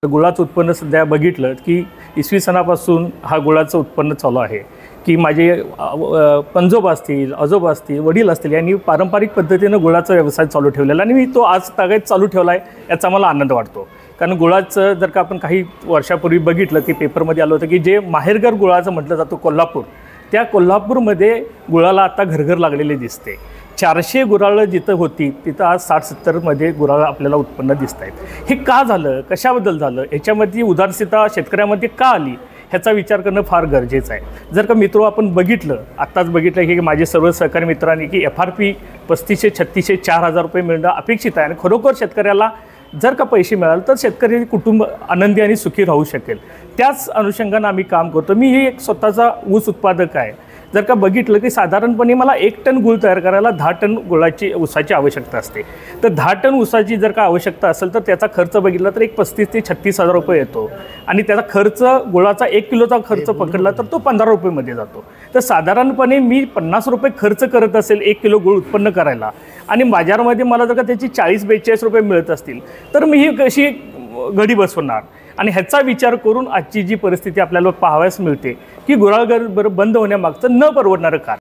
गुळाचं उत्पन्न सध्या बघितलं की इसवी सणापासून हा गुळाचं उत्पन्न चालू आहे की माझे पणजोबा असतील, आजोबा असतील, वडील असतील यांनी पारंपरिक पद्धतीनं गुळाचा व्यवसाय चालू ठेवलेला आणि मी तो आज तागायत चालू ठेवला आहे याचा मला आनंद वाटतो. कारण गुळाचं जर का आपण काही वर्षापूर्वी बघितलं की पेपरमध्ये आलं होतं की जे माहेरघर गुळाचं म्हटलं जातं कोल्हापूर, त्या कोल्हापूरमध्ये गुळाला आता घरघर लागलेले दिसते. 400 गुऱ्हाळं जिथं होती तिथं आज 60-70मध्ये गुऱ्हाळं आपल्याला उत्पन्न दिसत आहेत. हे का झालं, कशाबद्दल झालं, ह्याच्यामध्ये उदासीनता शेतकऱ्यामध्ये का आली ह्याचा विचार करणं फार गरजेचं आहे. जर का मित्र आपण बघितलं, आत्ताच बघितलं की माझे सर्व सहकारी मित्रांनी की FRP 3500, 3600, 4000 रुपये मिळणं अपेक्षित आहे आणि खरोखर शेतकऱ्याला जर का पैसे मिळाले तर शेतकरी कुटुंब आनंदी आणि सुखी राहू शकेल. त्याच अनुषंगानं आम्ही काम करतो. मी ही एक स्वतःचा ऊस उत्पादक आहे. जर का बघितलं की साधारणपणे मला 1 टन गूळ तयार करायला 10 टन ऊसाची आवश्यकता असते. तर 10 टन ऊसाची जर का आवश्यकता असेल तर त्याचा खर्च बघितला तर एक 35 ते 36 हजार रुपये येतो आणि त्याचा खर्च गुळाचा 1 किलोचा खर्च पकडला तर तो 15 रुपयेमध्ये जातो. तर साधारणपणे मी 50 रुपये खर्च करत असेल 1 किलो गूळ उत्पन्न करायला आणि बाजारामध्ये मला जर का त्याची 40-42 रुपये मिळत असतील तर मी ही कशी घडी बसवणार. आणि ह्याचा विचार करून आजची जी परिस्थिती आपल्याला पाहावयास मिळते की गुऱ्हाळघर बंद होण्यामागचं न परवडणारं कारण